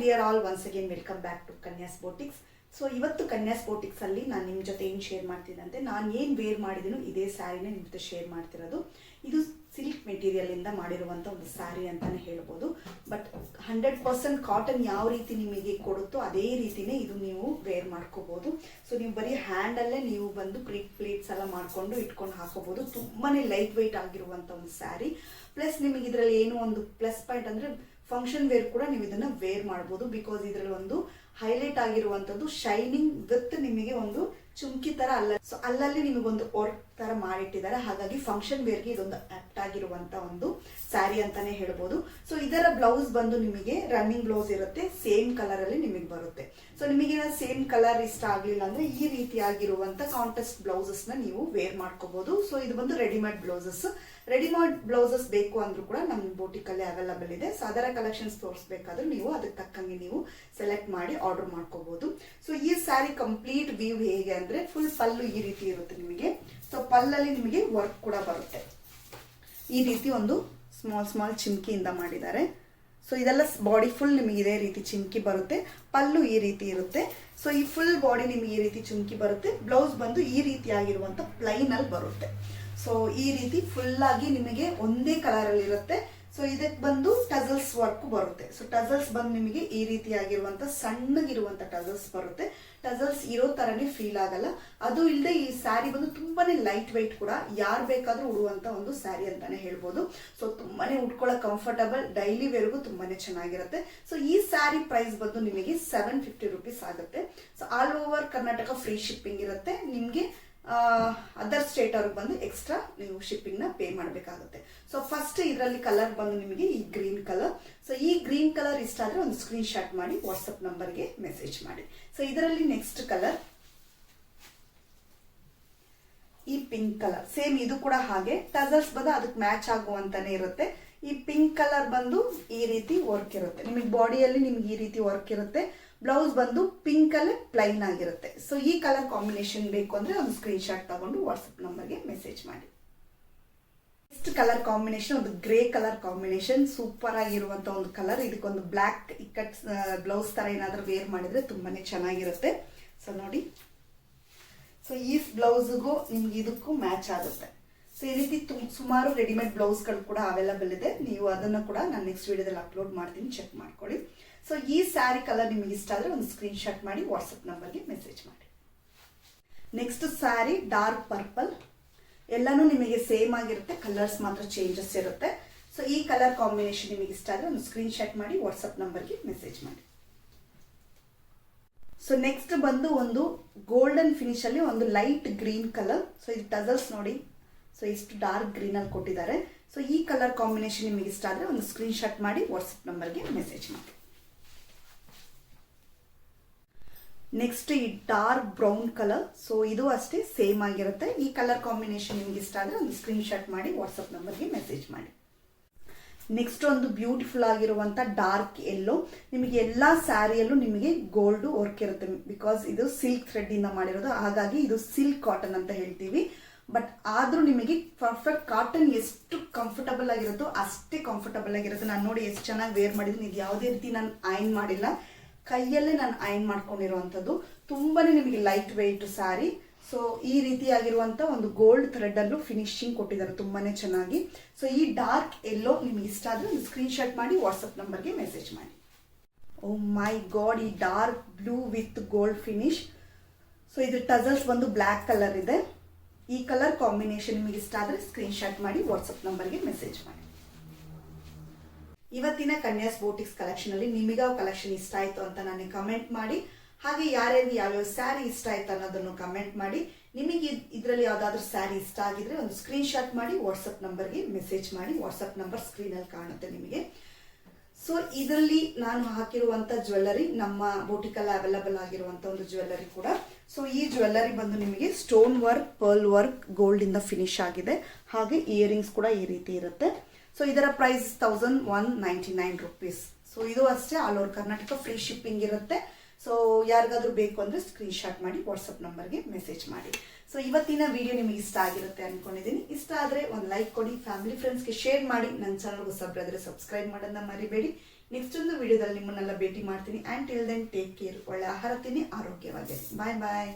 Dear all, once again welcome back to Kanya's boutiques. So ಇವತ್ತು ಕನ್ಯಾಸ್ ಬೋಟಿಕ್ಸ್ ಅಲ್ಲಿ ನಾನು ನಿಮ್ಮ ಜೊತೆ ಏನು ಶೇರ್ ಮಾಡ್ತಿದ್ದಂತೆ, ನಾನು ಏನು ವೇರ್ ಮಾಡಿದೀನೋ ಇದೇ ಸ್ಯಾರಿನ ನಿಮ್ಮ ಜೊತೆ ಶೇರ್ ಮಾಡ್ತಿರೋದು. ಇದು ಸಿಲ್ಕ್ ಮೆಟೀರಿಯಲ್ ಇಂದ ಮಾಡಿರುವಂಥ ಒಂದು ಸ್ಯಾರಿ ಅಂತಾನೆ ಹೇಳ್ಬೋದು. ಬಟ್ 100% ಕಾಟನ್ ಯಾವ ರೀತಿ ನಿಮಗೆ ಕೊಡುತ್ತೋ ಅದೇ ರೀತಿನೇ ಇದು ನೀವು ವೇರ್ ಮಾಡ್ಕೋಬಹುದು. ಸೊ ನೀವು ಬರೀ ಹ್ಯಾಂಡಲ್ಲೇ ನೀವು ಬಂದು ಪ್ಲೇಟ್ಸ್ ಎಲ್ಲ ಮಾಡ್ಕೊಂಡು ಇಟ್ಕೊಂಡು ಹಾಕೋಬಹುದು. ತುಂಬಾನೇ ಲೈಟ್ ವೆಯ್ಟ್ ಆಗಿರುವಂಥ ಒಂದು ಸ್ಯಾರಿ. ಪ್ಲಸ್ ನಿಮಗೆ ಇದರಲ್ಲಿ ಏನು ಒಂದು ಪ್ಲಸ್ ಪಾಯಿಂಟ್ ಅಂದ್ರೆ ಫಂಕ್ಷನ್ ವೇರ್ ಕೂಡ ನೀವು ಇದನ್ನ ವೇರ್ ಮಾಡಬಹುದು. ಬಿಕಾಸ್ ಇದರಲ್ಲಿ ಒಂದು ಹೈಲೈಟ್ ಆಗಿರುವಂತದ್ದು ಶೈನಿಂಗ್ ವಿತ್ ನಿಮಗೆ ಒಂದು ಚುಮ್ಕಿ ತರ ಸೊ ಅಲ್ಲಲ್ಲಿ ನಿಮಗೊಂದು ವರ್ಕ್ ತರ ಮಾಡಿಟ್ಟಿದ್ದಾರೆ. ಹಾಗಾಗಿ ಫಂಕ್ಷನ್ ವೇರ್ಗೆ ಇದೊಂದು ಆಪ್ಟ್ ಆಗಿರುವಂತ ಒಂದು ಸ್ಯಾರಿ ಅಂತಾನೆ ಹೇಳ್ಬೋದು. ಸೊ ಇದರ ಬ್ಲೌಸ್ ಬಂದು ನಿಮಗೆ ರನ್ನಿಂಗ್ ಬ್ಲೌಸ್ ಇರುತ್ತೆ, ಸೇಮ್ ಕಲರ್ ಅಲ್ಲಿ ನಿಮಗೆ ಬರುತ್ತೆ. ಸೊ ನಿಮಗೆ ಸೇಮ್ ಕಲರ್ ಇಷ್ಟ ಆಗ್ಲಿಲ್ಲ ಅಂದ್ರೆ ಈ ರೀತಿಯಾಗಿರುವಂತ ಕಾಂಟ್ರಾಸ್ಟ್ ಬ್ಲೌಸಸ್ ನ ನೀವು ವೇರ್ ಮಾಡ್ಕೋಬಹುದು. ಸೊ ಇದು ಬಂದು ರೆಡಿಮೇಡ್ ಬ್ಲೌಸಸ್ ಬೇಕು ಅಂದ್ರೂ ಕೂಡ ನಮ್ಮ ಬೋಟಿಕ್ ಅಲ್ಲಿ ಅವೈಲಬಲ್ ಇದೆ. ಸೊ ಅದರ ಕಲೆಕ್ಷನ್ಸ್ ತೋರಿಸಬೇಕಾದ್ರೂ ನೀವು ಅದಕ್ಕೆ ತಕ್ಕಂಗೆ ನೀವು ಸೆಲೆಕ್ಟ್ ಮಾಡಿ ಆರ್ಡರ್ ಮಾಡ್ಕೋಬಹುದು. ಸೊ ಈ ಸ್ಯಾರಿ ಕಂಪ್ಲೀಟ್ ವ್ಯೂ ಹೇಗೆ ಅಂದ್ರೆ ಫುಲ್ ಪಲ್ಲು ಈ ರೀತಿ ಇರುತ್ತೆ ನಿಮಗೆ. ಸೊ ಪಲ್ಲಲ್ಲಿ ನಿಮಗೆ ವರ್ಕ್ ಕೂಡ ಬರುತ್ತೆ. ಈ ರೀತಿ ಒಂದು ಸ್ಮಾಲ್ ಚಿಮ್ಕಿಯಿಂದ ಮಾಡಿದ್ದಾರೆ. ಸೊ ಇದೆಲ್ಲ ಬಾಡಿ ಫುಲ್ ನಿಮಗೆ ಇದೇ ರೀತಿ ಚಿಮ್ಕಿ ಬರುತ್ತೆ. ಪಲ್ಲು ಈ ರೀತಿ ಇರುತ್ತೆ. ಸೊ ಈ ಫುಲ್ ಬಾಡಿ ನಿಮಗೆ ಈ ರೀತಿ ಚಿಮ್ಕಿ ಬರುತ್ತೆ. ಬ್ಲೌಸ್ ಬಂದು ಈ ರೀತಿಯಾಗಿರುವಂತ ಪ್ಲೈನ್ ಅಲ್ಲಿ ಬರುತ್ತೆ. ಸೊ ಈ ರೀತಿ ಫುಲ್ ಆಗಿ ನಿಮಗೆ ಒಂದೇ ಕಲರ್ ಅಲ್ಲಿ ಇರುತ್ತೆ. ಸೊ ಇದಕ್ಕೆ ಬಂದು ಟಜಲ್ಸ್ ವರ್ಕ್ ಬರುತ್ತೆ. ಸೊ ಟಜಲ್ಸ್ ಬಂದು ನಿಮಗೆ ಈ ರೀತಿಯಾಗಿರುವಂತ ಸಣ್ಣಗಿರುವಂತ ಟಜಲ್ಸ್ ಬರುತ್ತೆ. ಟಜಲ್ಸ್ ಇರೋ ತರನೇ ಫೀಲ್ ಆಗಲ್ಲ. ಅದು ಇಲ್ಲದೆ ಈ ಸ್ಯಾರಿ ಬಂದು ತುಂಬಾನೇ ಲೈಟ್ ವೆಯ್ಟ್ ಕೂಡ, ಯಾರು ಬೇಕಾದ್ರೂ ಉಡುವಂತ ಒಂದು ಸ್ಯಾರಿ ಅಂತಾನೆ ಹೇಳ್ಬೋದು. ಸೊ ತುಂಬಾನೇ ಉಟ್ಕೊಳ್ಳೋ ಕಂಫರ್ಟಬಲ್, ಡೈಲಿ ವೇರ್ಗೂ ತುಂಬಾನೇ ಚೆನ್ನಾಗಿರುತ್ತೆ. ಸೊ ಈ ಸ್ಯಾರಿ ಪ್ರೈಸ್ ಬಂದು ನಿಮಗೆ 750 rupees ಆಗುತ್ತೆ. So all over Karnataka free shipping ಇರುತ್ತೆ. ನಿಮ್ಗೆ ಅದರ್ ಸ್ಟೇಟ್ ಅವ್ರಿಗೆ ಬಂದು ಎಕ್ಸ್ಟ್ರಾ ನೀವು ಶಿಪ್ಪಿಂಗ್ ನ ಪೇ ಮಾಡಬೇಕಾಗುತ್ತೆ. ಸೊ ಫಸ್ಟ್ ಇದರಲ್ಲಿ ಕಲರ್ ಬಂದು ನಿಮಗೆ ಈ ಗ್ರೀನ್ ಕಲರ್. ಸೊ ಈ ಗ್ರೀನ್ ಕಲರ್ ಇಷ್ಟ ಆದ್ರೆ ಒಂದು ಸ್ಕ್ರೀನ್ ಶಾಟ್ ಮಾಡಿ ವಾಟ್ಸ್ಆಪ್ ನಂಬರ್ಗೆ ಮೆಸೇಜ್ ಮಾಡಿ. ಸೊ ಇದರಲ್ಲಿ ನೆಕ್ಸ್ಟ್ ಕಲರ್ ಈ ಪಿಂಕ್ ಕಲರ್. ಸೇಮ್ ಇದು ಕೂಡ ಹಾಗೆ ಟಜಲ್ಸ್ ಬಂದು ಅದಕ್ಕೆ ಮ್ಯಾಚ್ ಆಗುವಂತಾನೆ ಇರುತ್ತೆ. ಈ ಪಿಂಕ್ ಕಲರ್ ಬಂದು ಈ ರೀತಿ ವರ್ಕ್ ಇರುತ್ತೆ. ನಿಮಗೆ ಬಾಡಿಯಲ್ಲಿ ನಿಮ್ಗೆ ಈ ರೀತಿ ವರ್ಕ್ ಇರುತ್ತೆ. ಬ್ಲೌಸ್ ಬಂದು ಪಿಂಕ್ ಅಲ್ಲೇ ಪ್ಲೈನ್ ಆಗಿರುತ್ತೆ. ಸೊ ಈ ಕಲರ್ ಕಾಂಬಿನೇಷನ್ ಬೇಕು ಅಂದ್ರೆ ಒಂದು ಸ್ಕ್ರೀನ್ ಶಾಟ್ ತಗೊಂಡು ವಾಟ್ಸ್ಆಪ್ ನಂಬರ್ಗೆ ಮೆಸೇಜ್ ಮಾಡಿ. ನೆಕ್ಸ್ಟ್ ಕಲರ್ ಕಾಂಬಿನೇಷನ್ ಒಂದು ಗ್ರೇ ಕಲರ್ ಕಾಂಬಿನೇಷನ್, ಸೂಪರ್ ಆಗಿರುವಂತ ಒಂದು ಕಲರ್. ಇದಕ್ಕೊಂದು ಬ್ಲಾಕ್ ಇಕ್ಕಟ್ ಬ್ಲೌಸ್ ತರ ಏನಾದ್ರೂ ವೇರ್ ಮಾಡಿದ್ರೆ ತುಂಬಾನೇ ಚೆನ್ನಾಗಿರುತ್ತೆ. ಸೊ ನೋಡಿ, ಸೊ ಈ ಬ್ಲೌಸ್ಗೂ ನಿಮ್ಗೆ ಇದಕ್ಕೂ ಮ್ಯಾಚ್ ಆಗುತ್ತೆ. ಸೊ ಈ ರೀತಿ ಸುಮಾರು ರೆಡಿಮೇಡ್ ಬ್ಲೌಸ್ಗಳು ಕೂಡ ಅವೈಲಬಲ್ ಇದೆ. ನೀವು ಅದನ್ನು ಕೂಡ ನಾನು ನೆಕ್ಸ್ಟ್ ವಿಡಿಯೋದಲ್ಲಿ ಅಪ್ಲೋಡ್ ಮಾಡ್ತೀನಿ, ಚೆಕ್ ಮಾಡ್ಕೊಳ್ಳಿ. ಸೊ ಈ ಸ್ಯಾರಿ ಕಲರ್ ನಿಮಗೆ ಇಷ್ಟ ಆದ್ರೆ ಒಂದು ಸ್ಕ್ರೀನ್ ಶಾಟ್ ಮಾಡಿ ವಾಟ್ಸ್ಆಪ್ ನಂಬರ್ಗೆ ಮೆಸೇಜ್ ಮಾಡಿ. Next sari dark purple. ಎಲ್ಲಾನು ನಿಮಗೆ ಸೇಮ್ ಆಗಿರುತ್ತೆ, ಕಲರ್ಸ್ ಮಾತ್ರ ಚೇಂಜಸ್ ಇರುತ್ತೆ. ಸೊ ಈ ಕಲರ್ ಕಾಂಬಿನೇಷನ್ ನಿಮಗೆ ಇಷ್ಟ ಆದ್ರೆ ಒಂದು ಸ್ಕ್ರೀನ್ ಶಾಟ್ ಮಾಡಿ ವಾಟ್ಸ್ಆಪ್ ನಂಬರ್ಗೆ ಮೆಸೇಜ್ ಮಾಡಿ. ಸೊ ನೆಕ್ಸ್ಟ್ ಬಂದು ಒಂದು ಗೋಲ್ಡನ್ ಫಿನಿಶ್ ಅಲ್ಲಿ ಒಂದು ಲೈಟ್ ಗ್ರೀನ್ ಕಲರ್. ಸೊ ಇದು ಟಜಲ್ಸ್ ನೋಡಿ, ಸೊ ಇಷ್ಟು ಡಾರ್ಕ್ ಗ್ರೀನ್ ಅಲ್ಲಿ ಕೊಟ್ಟಿದ್ದಾರೆ. ಸೊ ಈ ಕಲರ್ ಕಾಂಬಿನೇಷನ್ ನಿಮಗೆ ಇಷ್ಟ ಆದ್ರೆ ಒಂದು ಸ್ಕ್ರೀನ್ ಶಾಟ್ ಮಾಡಿ ವಾಟ್ಸ್ಆಪ್ ನಂಬರ್ಗೆ ಮೆಸೇಜ್ ಮಾಡಿ. ನೆಕ್ಸ್ಟ್ ಈ ಡಾರ್ಕ್ ಬ್ರೌನ್ ಕಲರ್. ಸೊ ಇದು ಅಷ್ಟೇ ಸೇಮ್ ಆಗಿರುತ್ತೆ. ಈ ಕಲರ್ ಕಾಂಬಿನೇಷನ್ ನಿಮ್ಗೆ ಇಷ್ಟ ಆದ್ರೆ ಒಂದು ಸ್ಕ್ರೀನ್ ಶಾಟ್ ಮಾಡಿ ವಾಟ್ಸ್ಆಪ್ ನಂಬರ್ಗೆ ಮೆಸೇಜ್ ಮಾಡಿ. ನೆಕ್ಸ್ಟ್ ಒಂದು ಬ್ಯೂಟಿಫುಲ್ ಆಗಿರುವಂತ ಡಾರ್ಕ್ ಎಲ್ಲೋ. ನಿಮಗೆ ಎಲ್ಲಾ ಸ್ಯಾರಿಯಲ್ಲೂ ನಿಮಗೆ ಗೋಲ್ಡ್ ವರ್ಕ್ ಇರುತ್ತೆ. ಬಿಕಾಸ್ ಇದು ಸಿಲ್ಕ್ ಥ್ರೆಡ್ ಇಂದ ಮಾಡಿರೋದು, ಹಾಗಾಗಿ ಇದು ಸಿಲ್ಕ್ ಕಾಟನ್ ಅಂತ ಹೇಳ್ತೀವಿ. ಬಟ್ ಆದ್ರೂ ನಿಮಗೆ ಪರ್ಫೆಕ್ಟ್ ಕಾಟನ್ ಎಷ್ಟು ಕಂಫರ್ಟಬಲ್ ಆಗಿರುತ್ತೋ ಅಷ್ಟೇ ಕಂಫರ್ಟಬಲ್ ಆಗಿರುತ್ತೆ. ನಾನು ನೋಡಿ ಎಷ್ಟು ಚೆನ್ನಾಗಿ ವೇರ್ ಮಾಡಿದ್ದೀನಿ. ಇದು ಯಾವುದೇ ರೀತಿ ನಾನು ಐರನ್ ಮಾಡಿಲ್ಲ, ಕೈಯಲ್ಲೇ ನಾನು ಐರನ್ ಮಾಡ್ಕೊಂಡಿರುವಂಥದ್ದು. ತುಂಬಾನೇ ನಿಮಗೆ ಲೈಟ್ ವೆಯ್ಟ್ ಸ್ಯಾರಿ. ಸೊ ಈ ರೀತಿಯಾಗಿರುವಂತ ಒಂದು ಗೋಲ್ಡ್ ಥ್ರೆಡ್ ಅಲ್ಲೂ ಫಿನಿಶಿಂಗ್ ಕೊಟ್ಟಿದ್ದಾರೆ ತುಂಬಾನೇ ಚೆನ್ನಾಗಿ. ಸೊ ಈ ಡಾರ್ಕ್ ಎಲ್ಲೋ ನಿಮಗೆ ಇಷ್ಟ ಆದ್ರೆ ಒಂದು ಸ್ಕ್ರೀನ್ ಶಾಟ್ ಮಾಡಿ ವಾಟ್ಸ್ಆಪ್ ನಂಬರ್ಗೆ ಮೆಸೇಜ್ ಮಾಡಿ. ಓ ಮೈ ಗಾಡ್, ಈ dark blue with gold finish. So ಇದು ಟಜಲ್ಸ್ ಬಂದು ಬ್ಲ್ಯಾಕ್ ಕಲರ್ ಇದೆ. ಈ ಕಲರ್ ಕಾಂಬಿನೇಷನ್ ನಿಮಗೆ ಇಷ್ಟ ಆದ್ರೆ ಸ್ಕ್ರೀನ್ ಶಾಟ್ ಮಾಡಿ ವಾಟ್ಸ್ಆಪ್ ನಂಬರ್ಗೆ ಮೆಸೇಜ್ ಮಾಡಿ. ಇವತ್ತಿನ ಕನ್ಯಾಸ್ ಬೋಟಿಕ್ಸ್ ಕಲೆಕ್ಷನ್ ಅಲ್ಲಿ ನಿಮಗೆ ಕಲೆಕ್ಷನ್ ಇಷ್ಟ ಆಯ್ತು ಅಂತ ನನಗೆ ಕಮೆಂಟ್ ಮಾಡಿ. ಹಾಗೆ ಯಾರ್ಯಾರಿಗೆ ಯಾವ್ಯಾವ ಸ್ಯಾರಿ ಇಷ್ಟ ಆಯ್ತು ಅನ್ನೋದನ್ನು ಕಮೆಂಟ್ ಮಾಡಿ. ನಿಮಗೆ ಇದರಲ್ಲಿ ಯಾವ್ದಾದ್ರು ಸ್ಯಾರಿ ಇಷ್ಟ ಆಗಿದ್ರೆ ಒಂದು ಸ್ಕ್ರೀನ್ ಶಾಟ್ ಮಾಡಿ ವಾಟ್ಸ್ಆಪ್ ನಂಬರ್ಗೆ ಮೆಸೇಜ್ ಮಾಡಿ. ವಾಟ್ಸ್ಆಪ್ ನಂಬರ್ ಸ್ಕ್ರೀನ್ ಅಲ್ಲಿ ಕಾಣುತ್ತೆ ನಿಮಗೆ. ಸೊ ಇದರಲ್ಲಿ ನಾನು ಹಾಕಿರುವಂತ ಜ್ಯುವೆಲ್ಲರಿ ನಮ್ಮ ಬೋಟಿಕಲ್ಲಿ ಅವೈಲಬಲ್ ಆಗಿರುವಂತ ಒಂದು ಜ್ಯುವೆಲ್ಲರಿ ಕೂಡ. ಸೊ ಈ ಜ್ಯುವೆಲ್ಲರಿ ಬಂದು ನಿಮಗೆ stone work, pearl work, gold ಇಂದ ಫಿನಿಶ್ ಆಗಿದೆ. ಹಾಗೆ ಇಯರಿಂಗ್ಸ್ ಕೂಡ ಈ ರೀತಿ ಇರುತ್ತೆ. ಸೊ ಇದರ ಪ್ರೈಸ್ 1199 rupees. ಸೊ ಇದು ಅಷ್ಟೇ all over Karnataka free shipping ಇರುತ್ತೆ. ಸೊ ಯಾರಿಗಾದ್ರೂ ಬೇಕು ಅಂದ್ರೆ ಸ್ಕ್ರೀನ್ ಶಾಟ್ ಮಾಡಿ ವಾಟ್ಸ್ಆಪ್ ನಂಬರ್ಗೆ ಮೆಸೇಜ್ ಮಾಡಿ. ಸೊ ಇವತ್ತಿನ ವಿಡಿಯೋ ನಿಮಗೆ ಇಷ್ಟ ಆಗಿರುತ್ತೆ ಅನ್ಕೊಂಡಿದ್ದೀನಿ. ಇಷ್ಟ ಆದ್ರೆ ಒಂದು ಲೈಕ್ ಕೊಡಿ, ಫ್ಯಾಮಿಲಿ ಫ್ರೆಂಡ್ಸ್ಗೆ ಶೇರ್ ಮಾಡಿ. ನನ್ನ ಚಾನಲ್ ಹೊಸಬ್ರಾದ್ರೆ ಸಬ್ಸ್ಕ್ರೈಬ್ ಮಾಡೋದನ್ನ ಮರಿಬೇಡಿ. ನೆಕ್ಸ್ಟ್ ಒಂದು ವಿಡಿಯೋದಲ್ಲಿ ನಿಮ್ಮನ್ನೆಲ್ಲ ಭೇಟಿ ಮಾಡ್ತೀನಿ. And till then take care. ಒಳ್ಳೆ ಆಹಾರ ತಿನ್ನಿ, ಆರೋಗ್ಯವಾಗಿರಿ. ಬಾಯ್ ಬಾಯ್.